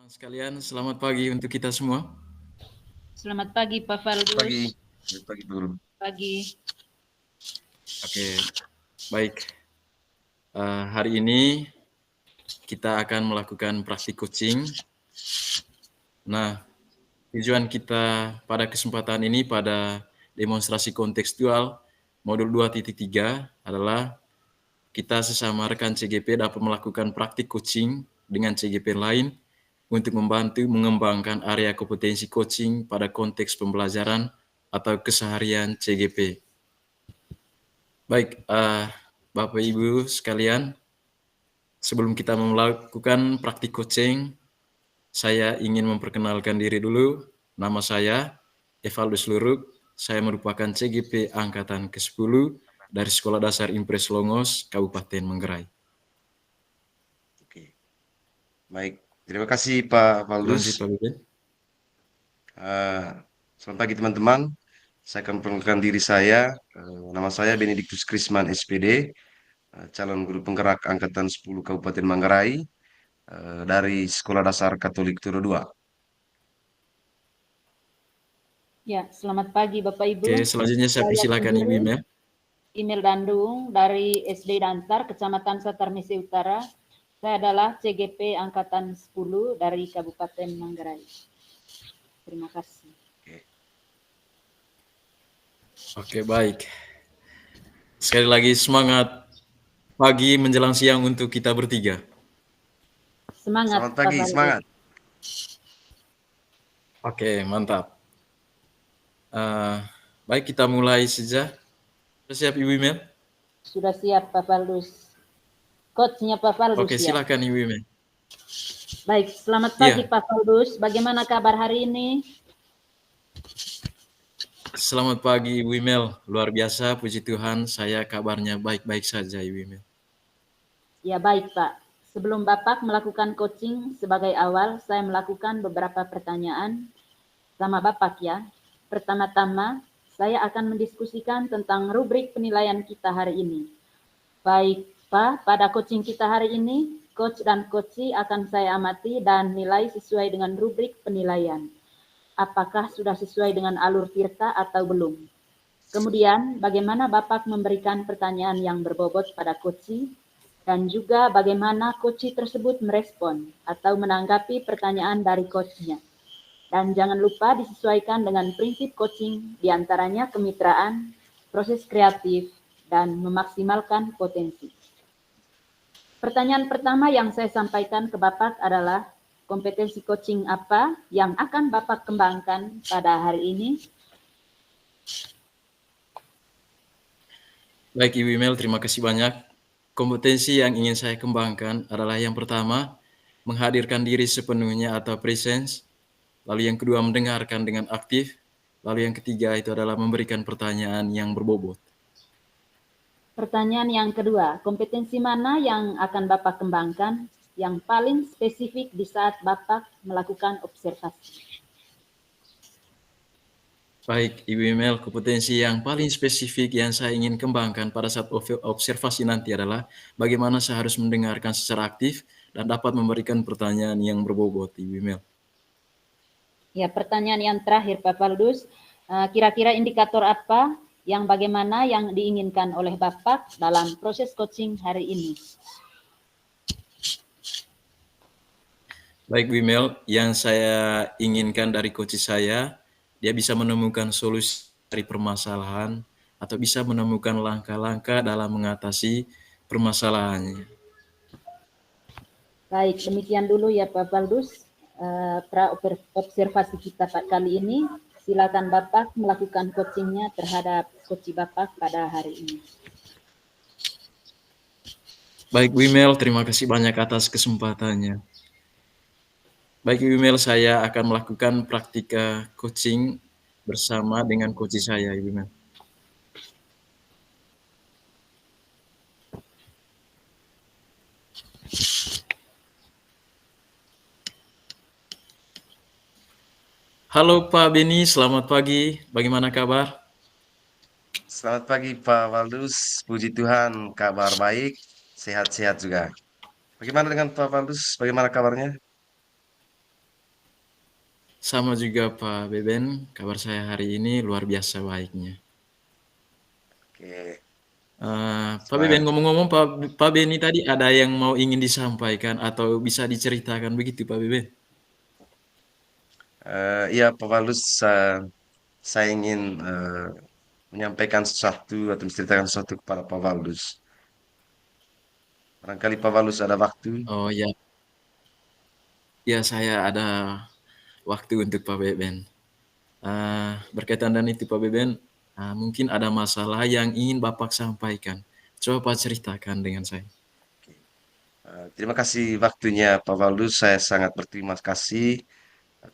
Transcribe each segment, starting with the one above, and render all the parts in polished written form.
Teman-teman sekalian, selamat pagi untuk kita semua. Selamat pagi Pak Faldus. Selamat pagi Guru. Pagi. Oke, baik. Hari ini kita akan melakukan praktik coaching. Nah, tujuan kita pada kesempatan ini pada demonstrasi kontekstual modul 2.3 adalah kita sesama rekan CGP dapat melakukan praktik coaching dengan CGP lain untuk membantu mengembangkan area kompetensi coaching pada konteks pembelajaran atau keseharian CGP. Baik, Bapak Ibu sekalian, sebelum kita melakukan praktik coaching, saya ingin memperkenalkan diri dulu. Nama saya Evaldus Luruk, saya merupakan CGP Angkatan ke-10 dari Sekolah Dasar Impres Longos, Kabupaten Manggarai. Oke. Baik, terima kasih Pak Faldus. Lanjut Pak Biden. Selamat pagi teman-teman. Saya akan memperkenalkan diri saya. Nama saya Benedictus Krisman SPD, calon guru penggerak Angkatan 10 Kabupaten Manggarai dari Sekolah Dasar Katolik Turo 2. Ya, selamat pagi Bapak Ibu. Oke, selanjutnya saya persilakan Ibu Imel. Imel Dandung dari SD Dantar, Kecamatan Satarmisi Utara. Saya adalah CGP Angkatan 10 dari Kabupaten Manggarai. Terima kasih. Oke, baik. Sekali lagi semangat pagi menjelang siang untuk kita bertiga. Semangat. Selamat pagi, semangat. Oke, mantap. Baik, kita mulai saja. Sudah siap Ibu Imel? Sudah siap Pak Faldus. Coachnya Pak Faldus. Oke, silakan Ibu Imel. Baik, selamat pagi Pak Faldus. Bagaimana kabar hari ini? Selamat pagi Ibu Imel. Luar biasa, puji Tuhan, saya kabarnya baik-baik saja Ibu Imel. Ya, baik Pak. Sebelum Bapak melakukan coaching sebagai awal, saya melakukan beberapa pertanyaan sama Bapak ya. Pertama-tama, saya akan mendiskusikan tentang rubrik penilaian kita hari ini. Baik Pak, pada coaching kita hari ini, coach dan coachee akan saya amati dan nilai sesuai dengan rubrik penilaian. Apakah sudah sesuai dengan alur tirta atau belum? Kemudian, bagaimana Bapak memberikan pertanyaan yang berbobot pada coachee, dan juga bagaimana coachee tersebut merespon atau menanggapi pertanyaan dari coachnya. Dan jangan lupa disesuaikan dengan prinsip coaching, diantaranya kemitraan, proses kreatif, dan memaksimalkan potensi. Pertanyaan pertama yang saya sampaikan ke Bapak adalah, kompetensi coaching apa yang akan Bapak kembangkan pada hari ini? Baik Ibu Imel, terima kasih banyak. Kompetensi yang ingin saya kembangkan adalah yang pertama, menghadirkan diri sepenuhnya atau presence. Lalu yang kedua, mendengarkan dengan aktif. Lalu yang ketiga itu adalah memberikan pertanyaan yang berbobot. Pertanyaan yang kedua, kompetensi mana yang akan Bapak kembangkan yang paling spesifik di saat Bapak melakukan observasi? Baik, Ibu Imel, kompetensi yang paling spesifik yang saya ingin kembangkan pada saat observasi nanti adalah bagaimana saya harus mendengarkan secara aktif dan dapat memberikan pertanyaan yang berbobot, Ibu Imel. Ya, pertanyaan yang terakhir, Pak Faldus, kira-kira indikator apa yang bagaimana yang diinginkan oleh Bapak dalam proses coaching hari ini? Baik, Bu Imel, yang saya inginkan dari coach saya, dia bisa menemukan solusi dari permasalahan atau bisa menemukan langkah-langkah dalam mengatasi permasalahannya. Baik, demikian dulu ya Pak Faldus. Observasi kita kali ini. Silakan Bapak melakukan coachingnya terhadap coach Bapak pada hari ini. Baik, Bu Imel, terima kasih banyak atas kesempatannya. Baik, Ibu Imel, saya akan melakukan praktika coaching bersama dengan coach saya, Ibu Imel. Halo Pak Beni, selamat pagi. Bagaimana kabar? Selamat pagi Pak Faldus, puji Tuhan kabar baik, sehat-sehat juga. Bagaimana dengan Pak Faldus, bagaimana kabarnya? Sama juga Pak Beben, kabar saya hari ini luar biasa baiknya. Oke, Pak Beben, semangat. ngomong-ngomong Pak Beni tadi ada yang mau ingin disampaikan atau bisa diceritakan begitu Pak Beben? Iya, Pak Paulus, saya ingin menyampaikan sesuatu atau menceritakan sesuatu kepada Pak Paulus. Barangkali Pak Paulus ada waktu. Oh ya, ya saya ada waktu untuk Pak Beben. Berkaitan dengan itu Pak Beben, mungkin ada masalah yang ingin Bapak sampaikan. Coba Pak ceritakan dengan saya. Oke. Terima kasih waktunya Pak Paulus. Saya sangat berterima kasih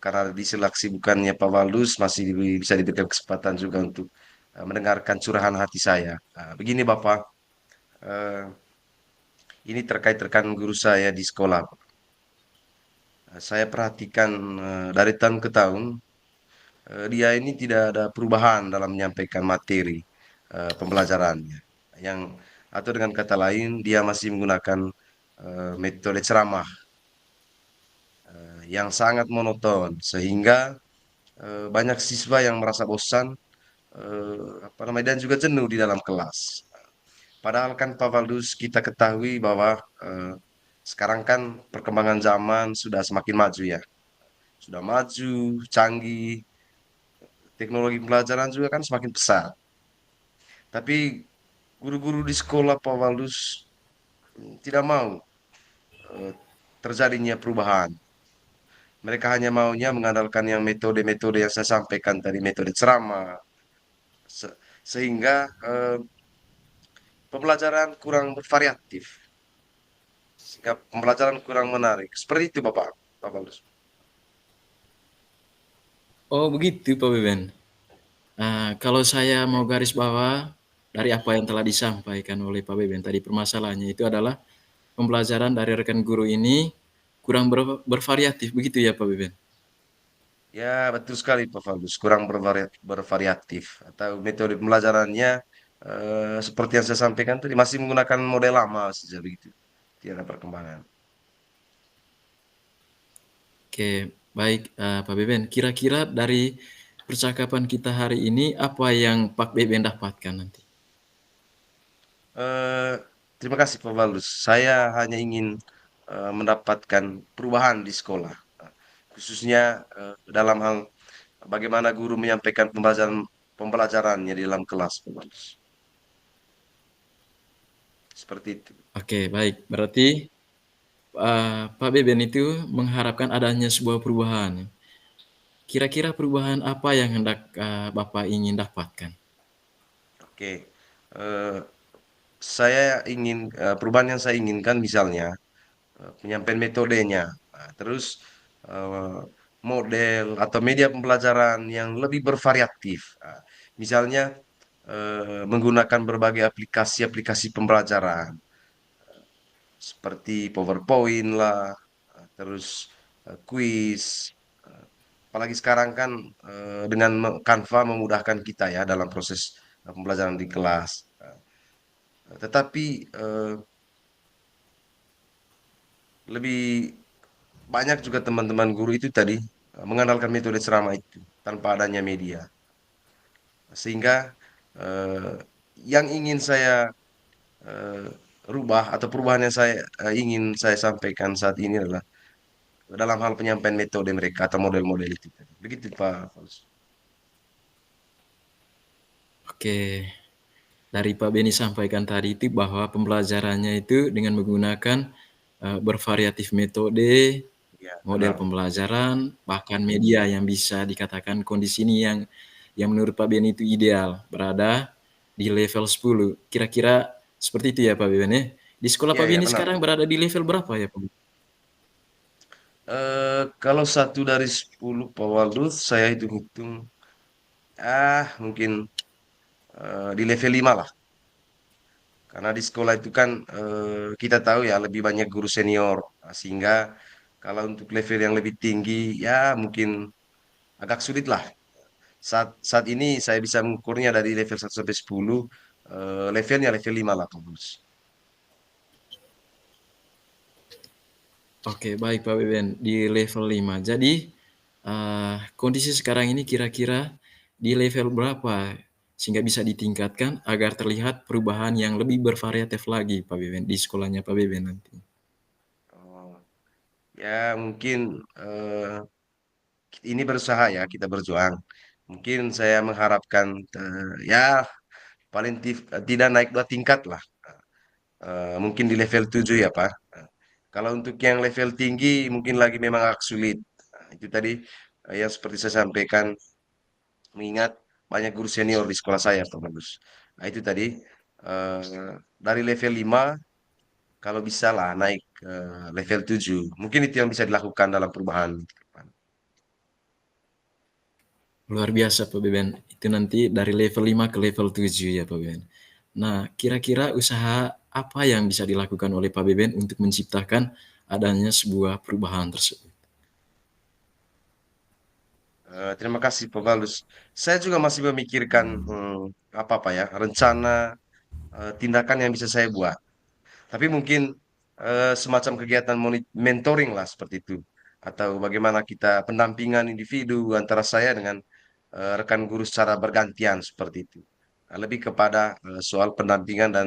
karena di sela kesibukannya Pak Paulus masih bisa diberikan kesempatan juga untuk mendengarkan curahan hati saya. Begini Bapak, eh, ini terkait rekan guru saya di sekolah. Saya perhatikan dari tahun ke tahun, dia ini tidak ada perubahan dalam menyampaikan materi pembelajarannya. Yang atau dengan kata lain, dia masih menggunakan metode ceramah yang sangat monoton, sehingga banyak siswa yang merasa bosan, apa namanya, dan juga jenuh di dalam kelas. Padahal kan Pak Valdus, kita ketahui bahwa sekarang kan perkembangan zaman sudah semakin maju ya, sudah maju, canggih, teknologi pembelajaran juga kan semakin pesat. Tapi guru-guru di sekolah Pak Waldus tidak mau eh, terjadinya perubahan. Mereka hanya maunya mengandalkan yang metode-metode yang saya sampaikan tadi, metode ceramah, sehingga pembelajaran kurang bervariatif, sehingga pembelajaran kurang menarik. Seperti itu Pak Waldus. Oh begitu Pak Beben. Kalau saya mau garis bawah dari apa yang telah disampaikan oleh Pak Beben tadi, permasalahannya itu adalah pembelajaran dari rekan guru ini kurang bervariatif, begitu ya Pak Beben? Ya, betul sekali Pak Waldus, kurang bervariatif atau metode pembelajarannya seperti yang saya sampaikan tadi masih menggunakan model lama saja begitu. Tidak ada perkembangan. Oke, baik Pak Beben. Kira-kira dari percakapan kita hari ini apa yang Pak Beben dapatkan nanti? Eh, Terima kasih Pak Balus. Saya hanya ingin mendapatkan perubahan di sekolah, khususnya dalam hal bagaimana guru menyampaikan pembelajarannya di dalam kelas, Pak Balus. Seperti itu. Oke, baik. Berarti Pak Beben itu mengharapkan adanya sebuah perubahan. Kira-kira perubahan apa yang hendak Bapak ingin dapatkan? Oke. Eh, saya ingin perubahan yang saya inginkan misalnya penyampaian metodenya, terus eh, model atau media pembelajaran yang lebih bervariatif. Misalnya menggunakan berbagai aplikasi-aplikasi pembelajaran seperti PowerPoint lah, terus quiz. eh, Apalagi sekarang kan dengan Canva memudahkan kita ya dalam proses pembelajaran di kelas. Tetapi lebih banyak juga teman-teman guru itu tadi mengandalkan metode ceramah itu tanpa adanya media. Sehingga eh, yang ingin saya eh, rubah atau perubahan yang saya ingin saya sampaikan saat ini adalah dalam hal penyampaian metode mereka atau model-model itu tadi. Begitu Pak Faus. Oke, dari Pak Beni sampaikan tadi itu bahwa pembelajarannya itu dengan menggunakan bervariatif metode, Ya, model benar. pembelajaran, bahkan media yang bisa dikatakan kondisi ini yang menurut Pak Beni itu ideal, berada di level 10. Kira-kira seperti itu ya Pak Beni. Di sekolah Iya, Pak ya Beni benar. sekarang berada di level berapa ya Pak? Kalau 1 dari 10 Pak Waldus, saya hitung-hitung, mungkin di level 5 lah. Karena di sekolah itu kan kita tahu ya lebih banyak guru senior. Sehingga kalau untuk level yang lebih tinggi ya mungkin agak sulit lah. Saat ini saya bisa mengukurnya dari level 1 sampai 10, levelnya level 5 lah Pak Bus. Oke, baik Pak Beben, di level 5. Jadi kondisi sekarang ini kira-kira di level berapa sehingga bisa ditingkatkan agar terlihat perubahan yang lebih bervariatif lagi Pak Beben di sekolahnya Pak Beben nanti? Oh, ya mungkin ini berusaha ya, kita berjuang. Mungkin saya mengharapkan ya paling tidak naik 2 tingkat lah. Mungkin di level 7 ya Pak. Kalau untuk yang level tinggi mungkin lagi memang agak sulit. Itu tadi yang seperti saya sampaikan, mengingat banyak guru senior di sekolah saya Pak Bagus. Nah itu tadi dari level 5 kalau bisa lah naik ke level 7. Mungkin itu yang bisa dilakukan dalam perubahan. Luar biasa Pak Beben, itu nanti dari level 5 ke level 7 ya Pak Beben. Nah, kira-kira usaha apa yang bisa dilakukan oleh Pak Beben untuk menciptakan adanya sebuah perubahan tersebut? Terima kasih Pak Balus. Saya juga masih memikirkan apa ya rencana tindakan yang bisa saya buat. Tapi mungkin semacam kegiatan mentoring lah seperti itu. Atau bagaimana kita pendampingan individu antara saya dengan rekan guru secara bergantian seperti itu. Nah, lebih kepada soal pendampingan dan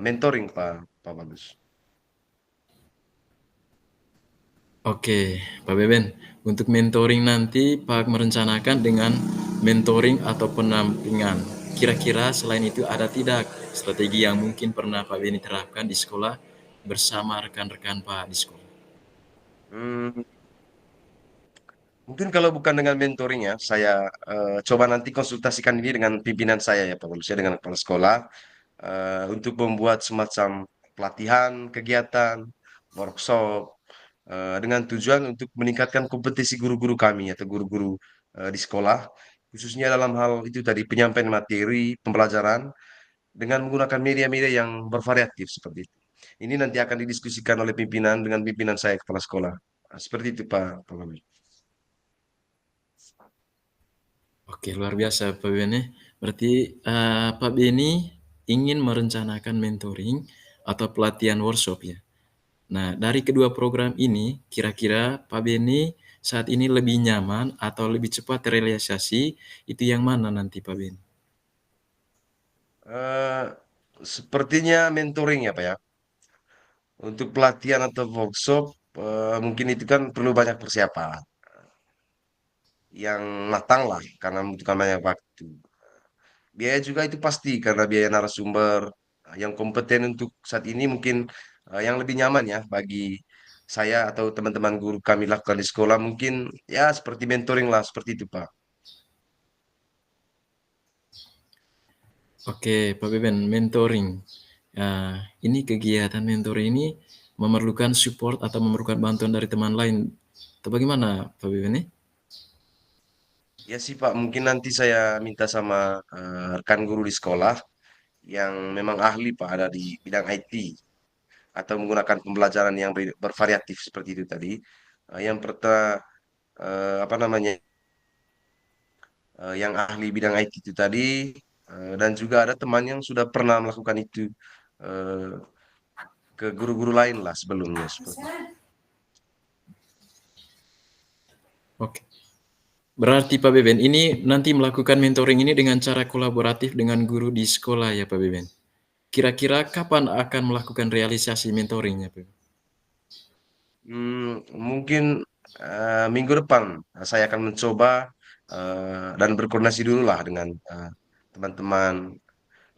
mentoring Pak Bagus. Oke, Pak Beben, untuk mentoring nanti Pak merencanakan dengan mentoring atau pendampingan. Kira-kira selain itu ada tidak strategi yang mungkin pernah Pak Beni terapkan di sekolah bersama rekan-rekan Pak di sekolah? Hmm, Mungkin kalau bukan dengan mentoring ya, saya coba nanti konsultasikan ini dengan pimpinan saya ya Pak Bagus, ya, dengan kepala sekolah untuk membuat semacam pelatihan, kegiatan, workshop dengan tujuan untuk meningkatkan kompetisi guru-guru kami atau guru-guru di sekolah, khususnya dalam hal itu tadi penyampaian materi, pembelajaran dengan menggunakan media-media yang bervariatif seperti itu. Ini nanti akan didiskusikan oleh pimpinan dengan pimpinan saya kepala sekolah. Nah, seperti itu Pak Wamen. Oke, luar biasa Pak Beni. Berarti Pak Beni ingin merencanakan mentoring atau pelatihan workshop ya. Nah, dari kedua program ini, kira-kira Pak Beni saat ini lebih nyaman atau lebih cepat terrealisasi, itu yang mana nanti Pak Beni? Eh, Sepertinya mentoring ya Pak ya. Untuk pelatihan atau workshop mungkin itu kan perlu banyak persiapan yang matang lah karena membutuhkan banyak waktu. Biaya juga itu pasti karena biaya narasumber yang kompeten untuk saat ini mungkin yang lebih nyaman ya bagi saya atau teman-teman guru kami lakukan di sekolah mungkin ya seperti mentoring lah seperti itu Pak. Oke, Pak Beben, mentoring. Ini kegiatan mentoring ini memerlukan support atau memerlukan bantuan dari teman lain. Atau bagaimana, Pak Beben? Ya sih Pak, mungkin nanti saya minta sama rekan guru di sekolah yang memang ahli Pak ada di bidang IT atau menggunakan pembelajaran yang bervariatif seperti itu tadi. Yang pertama apa namanya yang ahli bidang IT itu tadi dan juga ada teman yang sudah pernah melakukan itu eh, ke guru-guru lain lah sebelumnya seperti itu. Oke. Berarti Pak Beben, ini nanti melakukan mentoring ini dengan cara kolaboratif dengan guru di sekolah ya Pak Beben. Kira-kira kapan akan melakukan realisasi mentoringnya Pak Beben? Mungkin minggu depan saya akan mencoba dan berkoordinasi dulu lah dengan teman-teman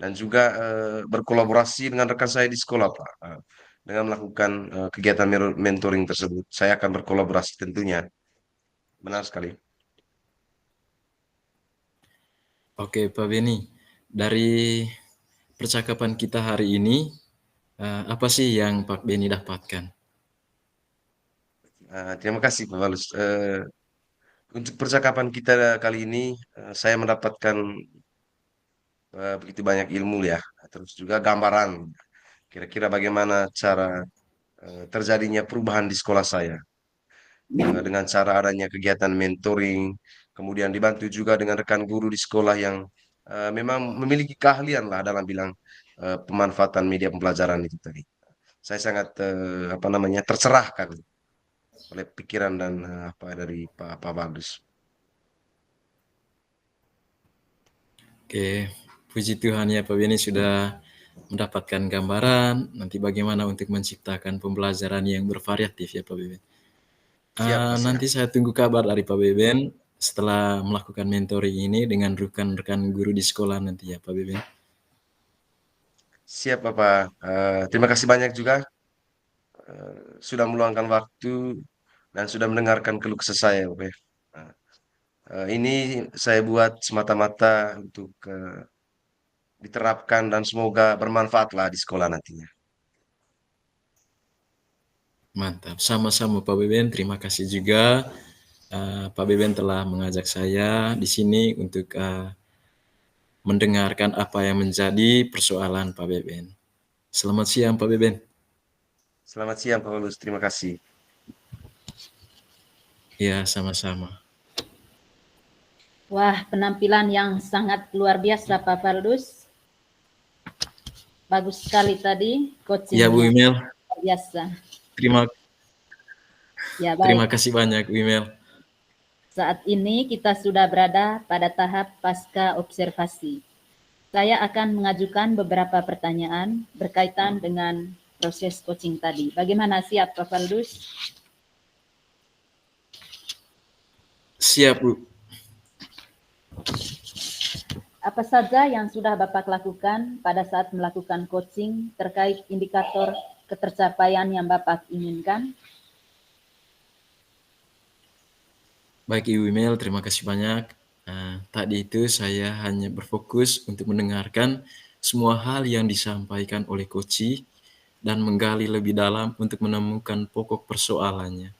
dan juga berkolaborasi dengan rekan saya di sekolah Pak. Dengan melakukan kegiatan mentoring tersebut, saya akan berkolaborasi tentunya. Benar sekali. Oke Pak Beni, dari percakapan kita hari ini, apa sih yang Pak Beni dapatkan? Terima kasih Pak Balus. Untuk percakapan kita kali ini, saya mendapatkan begitu banyak ilmu ya, terus juga gambaran kira-kira bagaimana cara terjadinya perubahan di sekolah saya dengan cara adanya kegiatan mentoring, kemudian dibantu juga dengan rekan guru di sekolah yang memang memiliki keahlian lah dalam bilang pemanfaatan media pembelajaran itu tadi. Saya sangat apa namanya tercerahkan oleh pikiran dan apa dari Pak Bagus. Oke, puji Tuhan ya Pak Beni sudah mendapatkan gambaran nanti bagaimana untuk menciptakan pembelajaran yang bervariatif ya Pak Beben. Siap, Mas ya. Nanti saya tunggu kabar dari Pak Beben setelah melakukan mentoring ini dengan rekan-rekan guru di sekolah nanti ya Pak Beben. Siap, Bapak. Terima kasih banyak juga sudah meluangkan waktu dan sudah mendengarkan keluh kesah saya, Bapak. Nah, ini saya buat semata-mata untuk diterapkan dan semoga bermanfaatlah di sekolah nantinya. Mantap, sama-sama Pak Beben. Terima kasih juga Pak Beben telah mengajak saya di sini untuk mendengarkan apa yang menjadi persoalan Pak Beben. Selamat siang Pak Beben. Selamat siang, Pak Paulus. Terima kasih. Ya, sama-sama. Wah, penampilan yang sangat luar biasa Pak Faldus. Bagus sekali tadi coaching Ya Bu Imel, luar biasa. terima Ya, baik. kasih banyak Bu Imel. Saat ini kita sudah berada pada tahap pasca observasi. Saya akan mengajukan beberapa pertanyaan berkaitan dengan proses coaching tadi. Bagaimana, siap Pak Faldus? Siap Bu. Apa saja yang sudah Bapak lakukan pada saat melakukan coaching terkait indikator ketercapaian yang Bapak inginkan? Baik Ibu Imel, terima kasih banyak. Tadi itu saya hanya berfokus untuk mendengarkan semua hal yang disampaikan oleh Koci dan menggali lebih dalam untuk menemukan pokok persoalannya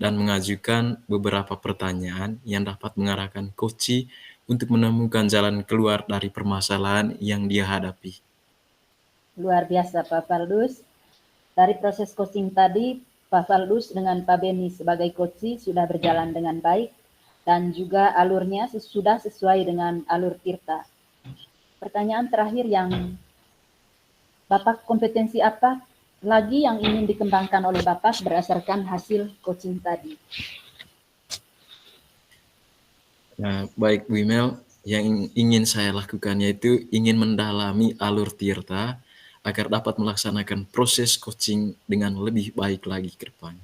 dan mengajukan beberapa pertanyaan yang dapat mengarahkan Koci untuk menemukan jalan keluar dari permasalahan yang dia hadapi. Luar biasa Pak Faldus. Dari proses coaching tadi, Pak Faldus dengan Pak Beni sebagai coach sudah berjalan dengan baik dan juga alurnya sudah sesuai dengan alur Tirta. Pertanyaan terakhir yang Bapak, kompetensi apa lagi yang ingin dikembangkan oleh Bapak berdasarkan hasil coaching tadi? Nah, baik Bu Imel, yang ingin saya lakukan yaitu ingin mendalami alur Tirta agar dapat melaksanakan proses coaching dengan lebih baik lagi ke depan.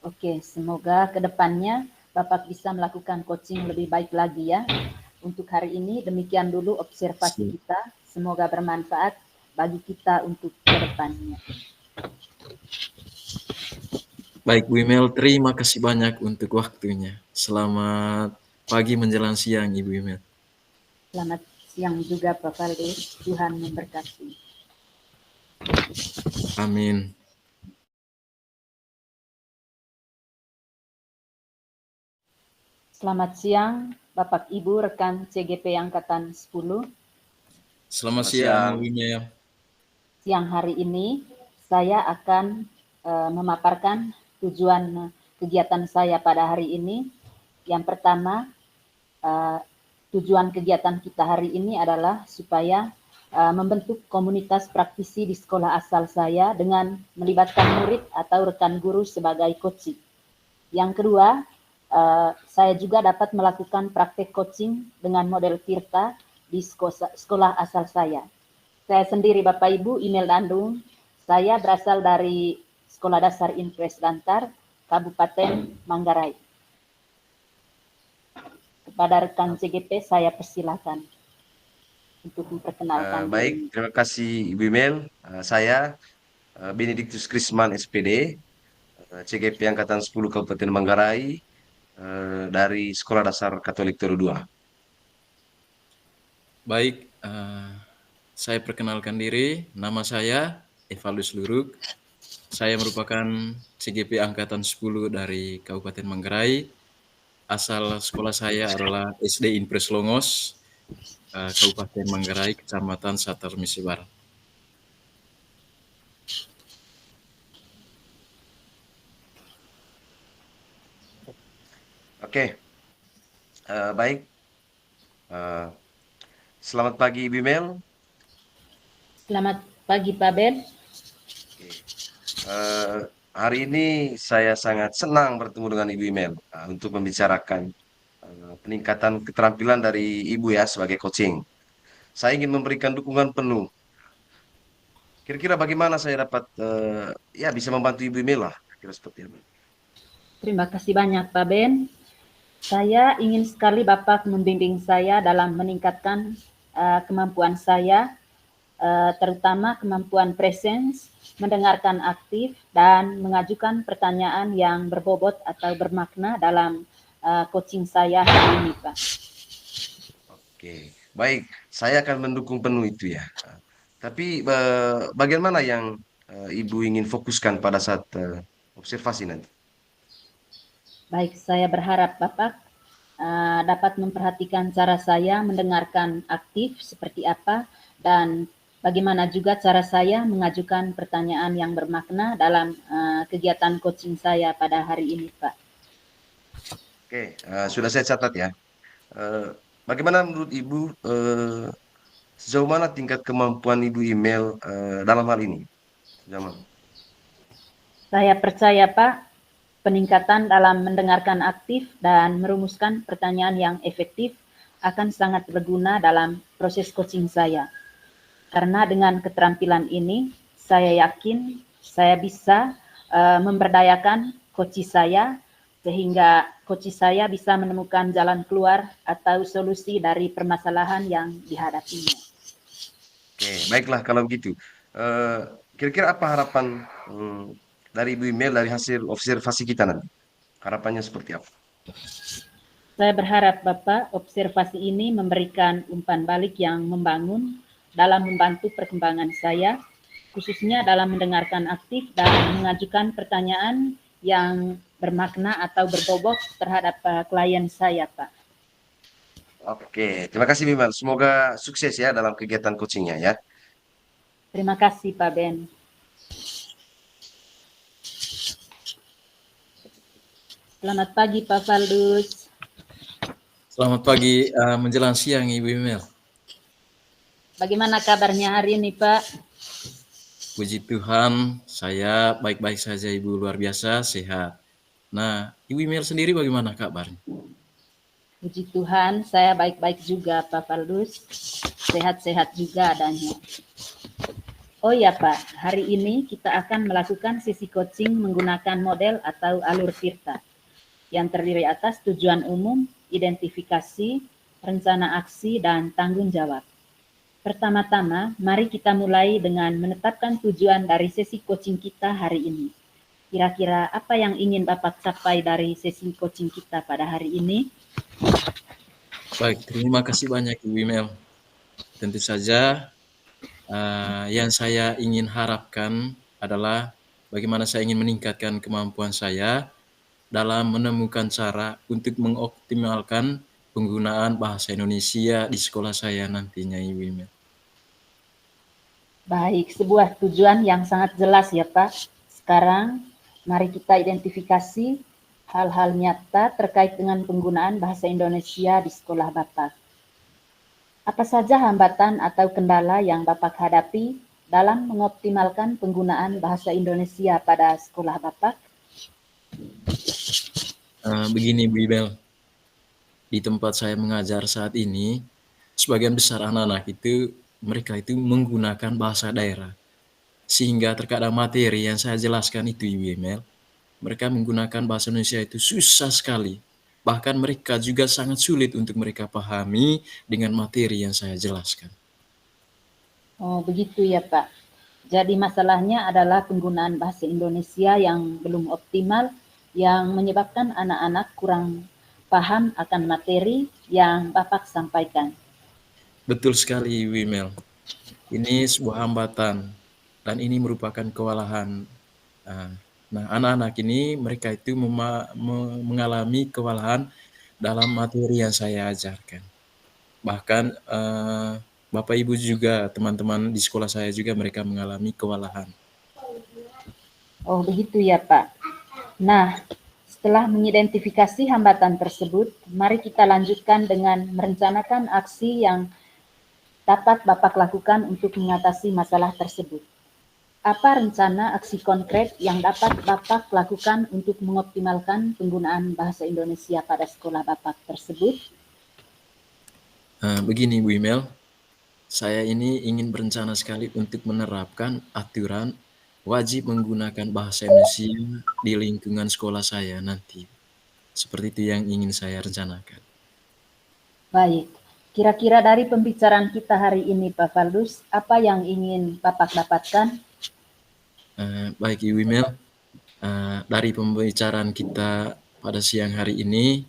Oke, semoga ke depannya Bapak bisa melakukan coaching lebih baik lagi ya. Untuk hari ini demikian dulu observasi kita. Semoga bermanfaat bagi kita untuk ke depannya. Baik Bu Imel, terima kasih banyak untuk waktunya. Selamat pagi menjelang siang Ibu Imel. Selamat siang juga Pak Faldus. Tuhan memberkati. Amin. Selamat siang Bapak Ibu rekan CGP Angkatan 10. Selamat siang Bu Imel. Siang hari ini saya akan memaparkan tujuan kegiatan saya pada hari ini. Yang pertama, tujuan kegiatan kita hari ini adalah supaya membentuk komunitas praktisi di sekolah asal saya dengan melibatkan murid atau rekan guru sebagai coaching. Yang kedua, saya juga dapat melakukan praktek coaching dengan model Tirta di sekolah asal saya. Saya sendiri Bapak Ibu, Imel Dandung. Saya berasal dari Sekolah Dasar Impres Dantar, Kabupaten Manggarai. Kepada rekan CGP saya persilakan untuk memperkenalkan. Baik, terima kasih Ibu Imel. Saya Benedictus Krisman SPD, CGP Angkatan 10 Kabupaten Manggarai, dari Sekolah Dasar Katolik Toru II. Baik, saya perkenalkan diri. Nama saya Evalus Luruk. Saya merupakan CGP Angkatan 10 dari Kabupaten Manggarai. Asal sekolah saya adalah SD Impres Longos, Kabupaten Manggarai, Kecamatan Satar Misi Barat. Oke, baik. Selamat pagi Ibu Mel. Selamat pagi Pak Ben. hari ini saya sangat senang bertemu dengan Ibu Imel untuk membicarakan peningkatan keterampilan dari Ibu ya sebagai coaching. Saya ingin memberikan dukungan penuh. Kira-kira bagaimana saya dapat ya bisa membantu Ibu Imel lah, kira seperti apa. Terima kasih banyak Pak Ben. Saya ingin sekali Bapak membimbing saya dalam meningkatkan kemampuan saya, terutama kemampuan presence, mendengarkan aktif, dan mengajukan pertanyaan yang berbobot atau bermakna dalam coaching saya hari ini, Pak. Oke, baik. Saya akan mendukung penuh itu ya. Tapi bagian mana yang Ibu ingin fokuskan pada saat observasi nanti? Baik, saya berharap Bapak dapat memperhatikan cara saya mendengarkan aktif seperti apa dan bagaimana juga cara saya mengajukan pertanyaan yang bermakna dalam kegiatan coaching saya pada hari ini, Pak. Oke, sudah saya catat ya. Bagaimana menurut Ibu sejauh mana tingkat kemampuan Ibu Email dalam hal ini? Zaman. Saya percaya, Pak, peningkatan dalam mendengarkan aktif dan merumuskan pertanyaan yang efektif akan sangat berguna dalam proses coaching saya. Karena dengan keterampilan ini, saya yakin saya bisa memberdayakan coach saya sehingga coach saya bisa menemukan jalan keluar atau solusi dari permasalahan yang dihadapinya. Oke, baiklah kalau begitu. Kira-kira apa harapan dari Ibu Email dari hasil observasi kita nanti? Harapannya seperti apa? Saya berharap Bapak observasi ini memberikan umpan balik yang membangun dalam membantu perkembangan saya, khususnya dalam mendengarkan aktif dan mengajukan pertanyaan yang bermakna atau berbobot terhadap klien saya, Pak. Oke, terima kasih Bimal. Semoga sukses ya dalam kegiatan coachingnya ya. Terima kasih Pak Ben. Selamat pagi Pak Valdus. Selamat pagi menjelang siang Ibu Imel. Bagaimana kabarnya hari ini Pak? Puji Tuhan, saya baik-baik saja Ibu, luar biasa, sehat. Nah, Ibu Imel sendiri bagaimana kabarnya? Puji Tuhan, saya baik-baik juga Pak Valdus. Sehat-sehat juga adanya. Oh ya Pak, hari ini kita akan melakukan sesi coaching menggunakan model atau alur Tirta yang terdiri atas tujuan umum, identifikasi, rencana aksi, dan tanggung jawab. Pertama-tama, mari kita mulai dengan menetapkan tujuan dari sesi coaching kita hari ini. Kira-kira apa yang ingin Bapak capai dari sesi coaching kita pada hari ini? Baik, terima kasih banyak Ibu Imel. Tentu saja yang saya ingin harapkan adalah bagaimana saya ingin meningkatkan kemampuan saya dalam menemukan cara untuk mengoptimalkan penggunaan bahasa Indonesia di sekolah saya nantinya, Ibu Imel. Baik, sebuah tujuan yang sangat jelas ya Pak. Sekarang mari kita identifikasi hal-hal nyata terkait dengan penggunaan bahasa Indonesia di sekolah Bapak. Apa saja hambatan atau kendala yang Bapak hadapi dalam mengoptimalkan penggunaan bahasa Indonesia pada sekolah Bapak? Begini Bu Ibel, di tempat saya mengajar saat ini, sebagian besar anak-anak itu mereka itu menggunakan bahasa daerah. Sehingga terkadang materi yang saya jelaskan itu Ibu Ibel, mereka menggunakan bahasa Indonesia itu susah sekali. Bahkan mereka juga sangat sulit untuk mereka pahami dengan materi yang saya jelaskan. Oh, begitu ya Pak. Jadi masalahnya adalah penggunaan bahasa Indonesia yang belum optimal yang menyebabkan anak-anak kurang paham akan materi yang Bapak sampaikan. Betul sekali Ibu Imel. Ini sebuah hambatan dan ini merupakan kewalahan. Nah, anak-anak ini mereka itu mengalami kewalahan dalam materi yang saya ajarkan. Bahkan Bapak Ibu juga, teman-teman di sekolah saya juga mereka mengalami kewalahan. Oh, begitu ya Pak. Nah, setelah mengidentifikasi hambatan tersebut, mari kita lanjutkan dengan merencanakan aksi yang dapat Bapak lakukan untuk mengatasi masalah tersebut. Apa rencana aksi konkret yang dapat Bapak lakukan untuk mengoptimalkan penggunaan bahasa Indonesia pada sekolah Bapak tersebut? Begini Bu Imel, saya ini ingin berencana sekali untuk menerapkan aturan wajib menggunakan bahasa Indonesia di lingkungan sekolah saya nanti. Seperti itu yang ingin saya rencanakan. Baik, kira-kira dari pembicaraan kita hari ini Pak Faldus, apa yang ingin Bapak dapatkan? Baik Ibu Imel, dari pembicaraan kita pada siang hari ini,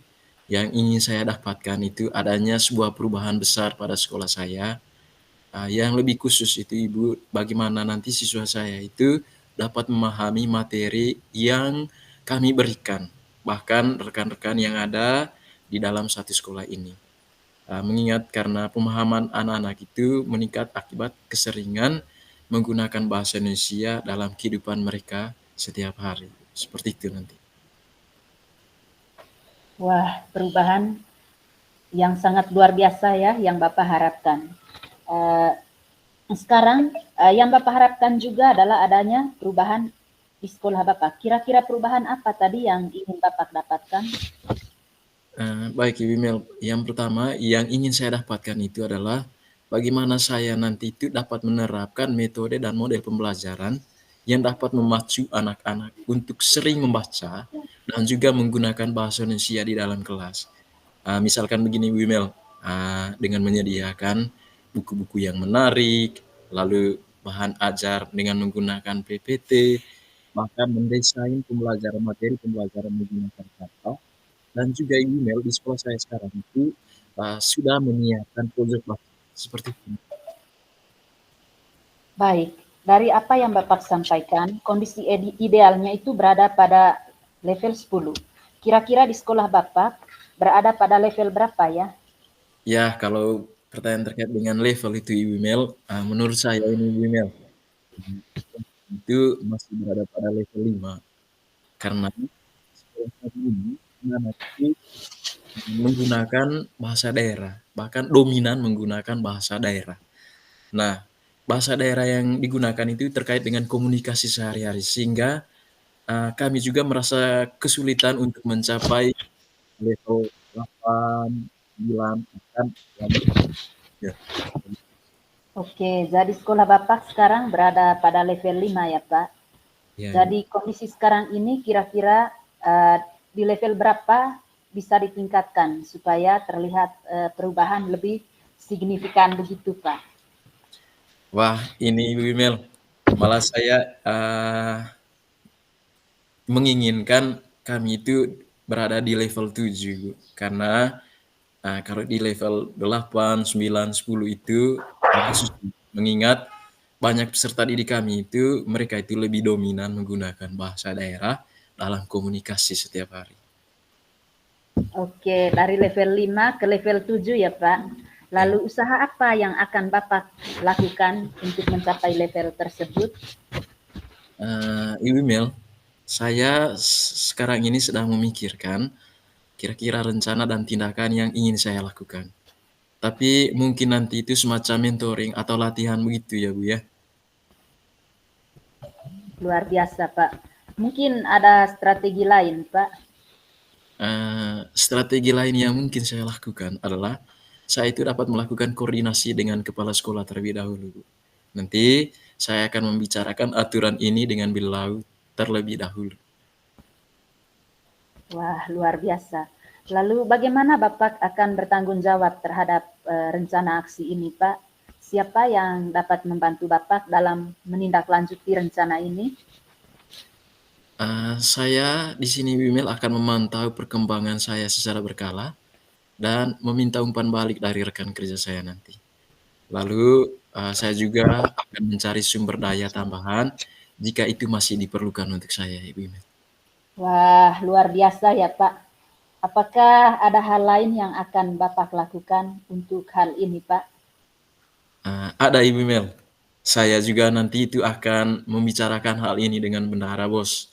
yang ingin saya dapatkan itu adanya sebuah perubahan besar pada sekolah saya. Yang lebih khusus itu Ibu, bagaimana nanti siswa saya itu dapat memahami materi yang kami berikan, bahkan rekan-rekan yang ada di dalam satu sekolah ini. Mengingat karena pemahaman anak-anak itu meningkat akibat keseringan menggunakan bahasa Indonesia dalam kehidupan mereka setiap hari. Seperti itu nanti. Wah, perubahan yang sangat luar biasa ya yang Bapak harapkan. Sekarang yang Bapak harapkan juga adalah adanya perubahan di sekolah Bapak. Kira-kira perubahan apa tadi yang ingin Bapak dapatkan? Baik Ibu Mel, yang pertama yang ingin saya dapatkan itu adalah bagaimana saya nanti itu dapat menerapkan metode dan model pembelajaran yang dapat memacu anak-anak untuk sering membaca dan juga menggunakan bahasa Indonesia di dalam kelas. Misalkan begini Bu Mel, dengan menyediakan buku-buku yang menarik, lalu bahan ajar dengan menggunakan PPT, bahkan mendesain pembelajaran materi pembelajaran menggunakan kata, dan juga email di sekolah saya sekarang itu sudah menyiapkan pojok baca seperti itu. Baik, dari apa yang Bapak sampaikan, kondisi idealnya itu berada pada level 10. Kira-kira di sekolah Bapak berada pada level berapa ya? Ya, kalau pertanyaan terkait dengan level itu Ibu Mel, menurut saya ini Ibu Mel, itu masih berada pada level 5. Karena sekolah saat ini anak itu menggunakan bahasa daerah, bahkan dominan menggunakan bahasa daerah. Nah, bahasa daerah yang digunakan itu terkait dengan komunikasi sehari-hari, sehingga kami juga merasa kesulitan untuk mencapai level 8, 9, bahkan ya. Oke, jadi sekolah Bapak sekarang berada pada level 5 ya Pak. Ya, Jadi kondisi sekarang ini kira-kira di level berapa bisa ditingkatkan supaya terlihat perubahan lebih signifikan begitu Pak? wah ini Ibu Mel, malah saya menginginkan kami itu berada di level 7, Bu. Karena kalau di level 8, 9, 10 itu agak susah. Mengingat banyak peserta didik kami itu mereka itu lebih dominan menggunakan bahasa daerah dalam komunikasi setiap hari. Oke, dari level 5 ke level 7 ya Pak. Lalu usaha apa yang akan Bapak lakukan untuk mencapai level tersebut? Ibu Mel, saya sekarang ini sedang memikirkan kira-kira rencana dan tindakan yang ingin saya lakukan. Tapi mungkin nanti itu semacam mentoring atau latihan begitu ya Bu ya. Luar biasa Pak. Mungkin ada strategi lain Pak. Strategi lain yang mungkin saya lakukan adalah saya itu dapat melakukan koordinasi dengan kepala sekolah terlebih dahulu, Bu. Nanti saya akan membicarakan aturan ini dengan beliau terlebih dahulu. Wah, luar biasa. Lalu bagaimana Bapak akan bertanggung jawab terhadap rencana aksi ini, Pak? Siapa yang dapat membantu Bapak dalam menindaklanjuti rencana ini? Saya di sini Wimel akan memantau perkembangan saya secara berkala dan meminta umpan balik dari rekan kerja saya nanti. Lalu saya juga akan mencari sumber daya tambahan jika itu masih diperlukan untuk saya, Ibu Wimel. Wah, luar biasa ya, Pak. Apakah ada hal lain yang akan Bapak lakukan untuk hal ini, Pak? Ada Ibu Mel. Saya juga nanti itu akan membicarakan hal ini dengan bendahara bos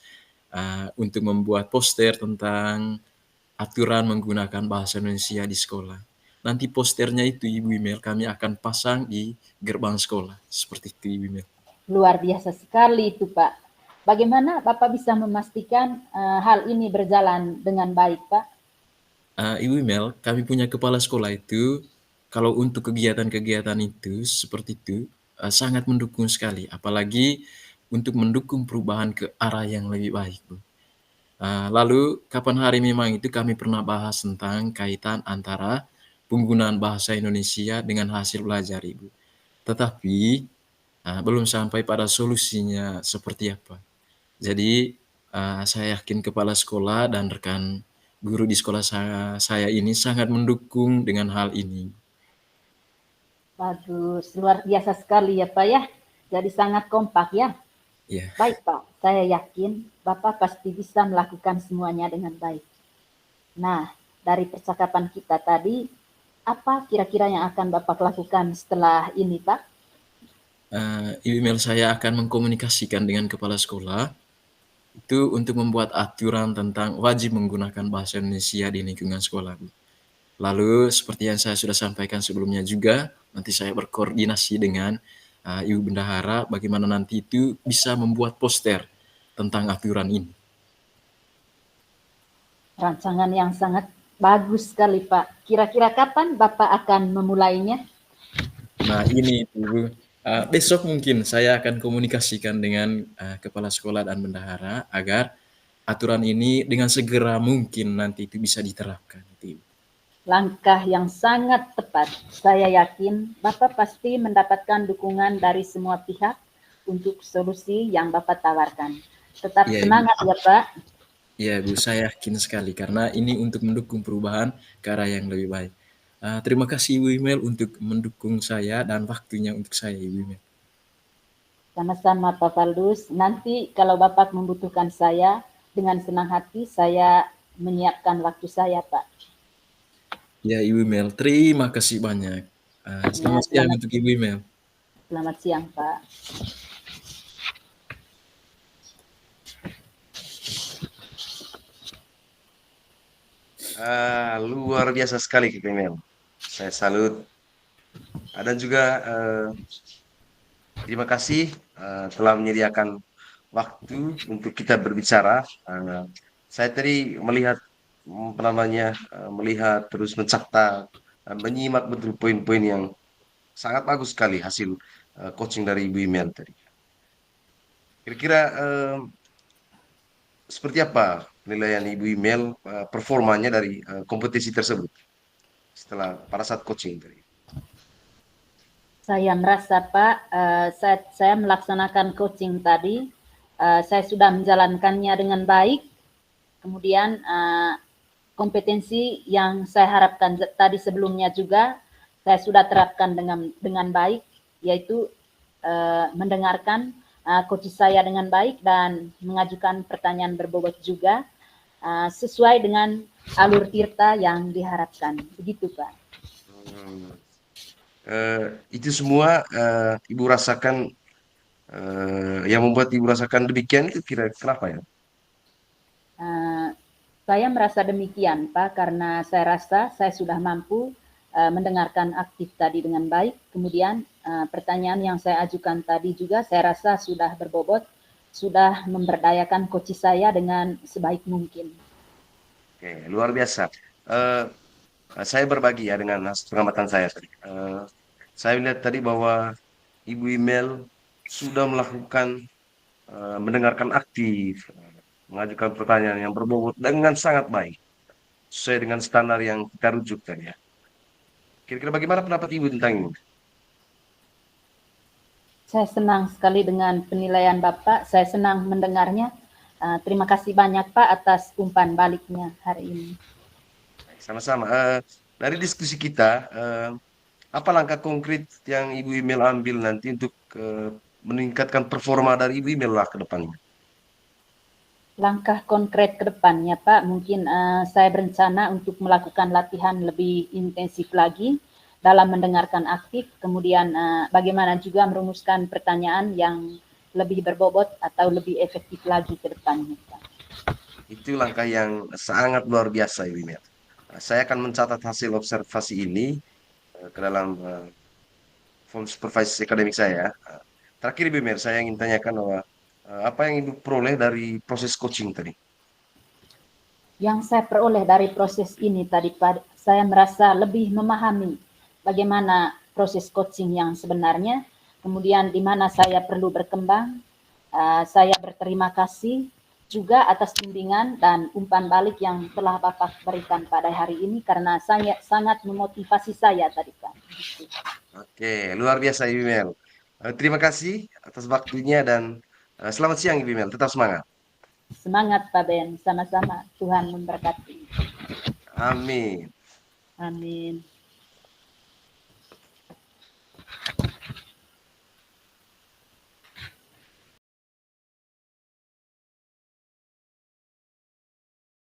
untuk membuat poster tentang aturan menggunakan bahasa Indonesia di sekolah. Nanti posternya itu Ibu Mel kami akan pasang di gerbang sekolah. Seperti itu Ibu Mel. Luar biasa sekali itu, Pak. Bagaimana Bapak bisa memastikan hal ini berjalan dengan baik, Pak? Ibu Mel, kami punya kepala sekolah itu, kalau untuk kegiatan-kegiatan itu seperti itu sangat mendukung sekali, apalagi untuk mendukung perubahan ke arah yang lebih baik, Bu. Lalu kapan hari memang itu kami pernah bahas tentang kaitan antara penggunaan bahasa Indonesia dengan hasil belajar, Ibu. Tetapi belum sampai pada solusinya seperti apa. Jadi saya yakin kepala sekolah dan rekan guru di sekolah saya ini sangat mendukung dengan hal ini. Bagus, luar biasa sekali ya Pak ya. Jadi sangat kompak ya. Ya, Baik Pak, saya yakin Bapak pasti bisa melakukan semuanya dengan baik. Nah, dari percakapan kita tadi, apa kira-kira yang akan Bapak lakukan setelah ini Pak? email saya akan mengkomunikasikan dengan kepala sekolah itu untuk membuat aturan tentang wajib menggunakan bahasa Indonesia di lingkungan sekolah. Lalu seperti yang saya sudah sampaikan sebelumnya juga, nanti saya berkoordinasi dengan Ibu Bendahara bagaimana nanti itu bisa membuat poster tentang aturan ini. Rancangan yang sangat bagus sekali Pak. Kira-kira kapan Bapak akan memulainya? Nah ini Bu, besok mungkin saya akan komunikasikan dengan kepala sekolah dan bendahara agar aturan ini dengan segera mungkin nanti itu bisa diterapkan. Langkah yang sangat tepat. Saya yakin Bapak pasti mendapatkan dukungan dari semua pihak untuk solusi yang Bapak tawarkan. Tetap Ya, semangat ya Pak. ya Bu, saya yakin sekali karena ini untuk mendukung perubahan ke arah yang lebih baik. Terima kasih Ibu Imel untuk mendukung saya dan waktunya untuk saya Ibu Imel. Sama-sama Pak Faldus. Nanti kalau Bapak membutuhkan saya, dengan senang hati saya menyiapkan waktu saya Pak. Ya Ibu Imel, terima kasih banyak. Ya, Selamat siang untuk Ibu Imel. selamat siang Pak. Luar biasa sekali Kak Emil. Saya salut. Dan juga terima kasih telah menyediakan waktu untuk kita berbicara. Saya tadi melihat apa namanya, melihat terus mencatat, menyimak betul poin-poin yang sangat bagus sekali hasil coaching dari Ibu Imel tadi. Kira-kira seperti apa penilaian Ibu Imel performanya dari kompetisi tersebut setelah pada saat coaching tadi? Saya merasa Pak, saya melaksanakan coaching tadi, saya sudah menjalankannya dengan baik. Kemudian kompetensi yang saya harapkan tadi sebelumnya juga saya sudah terapkan dengan baik, yaitu mendengarkan coach saya dengan baik dan mengajukan pertanyaan berbobot juga sesuai dengan alur tirta yang diharapkan. Begitu Pak. Itu semua Ibu rasakan, yang membuat Ibu rasakan demikian itu kira kenapa ya? Saya merasa demikian Pak, karena saya rasa saya sudah mampu mendengarkan aktif tadi dengan baik. Kemudian pertanyaan yang saya ajukan tadi juga saya rasa sudah berbobot, sudah memberdayakan coach saya dengan sebaik mungkin. Oke, luar biasa. Eh, saya berbagi ya dengan hasil pengamatan saya tadi. Saya lihat tadi bahwa Ibu Email sudah melakukan mendengarkan aktif, mengajukan pertanyaan yang berbobot dengan sangat baik, sesuai dengan standar yang kita rujuk tadi ya. Kira-kira bagaimana pendapat Ibu tentang ini? Saya senang sekali dengan penilaian Bapak, saya senang mendengarnya. Terima kasih banyak Pak atas umpan baliknya hari ini. Sama-sama. Dari diskusi kita, apa langkah konkret yang Ibu Email ambil nanti untuk meningkatkan performa dari Ibu Email lah ke depannya? Langkah konkret ke depannya Pak, mungkin saya berencana untuk melakukan latihan lebih intensif lagi dalam mendengarkan aktif, kemudian bagaimana juga merumuskan pertanyaan yang lebih berbobot atau lebih efektif lagi ke depannya Pak. Itu langkah yang sangat luar biasa, Ibu Email. Saya akan mencatat hasil observasi ini ke dalam form supervisi akademik saya. terakhir Ibu Mer, saya ingin tanyakan bahwa apa yang Ibu peroleh dari proses coaching tadi? Yang saya peroleh dari proses ini tadi, Pak, saya merasa lebih memahami bagaimana proses coaching yang sebenarnya, kemudian di mana saya perlu berkembang. Saya berterima kasih juga atas bimbingan dan umpan balik yang telah Bapak berikan pada hari ini, karena saya sangat memotivasi saya tadi, Pak. Oke, luar biasa Ibu Mel. Terima kasih atas waktunya dan selamat siang Ibu Mel. Tetap semangat. Semangat Pak Ben, sama-sama. Tuhan memberkati. Amin. Amin.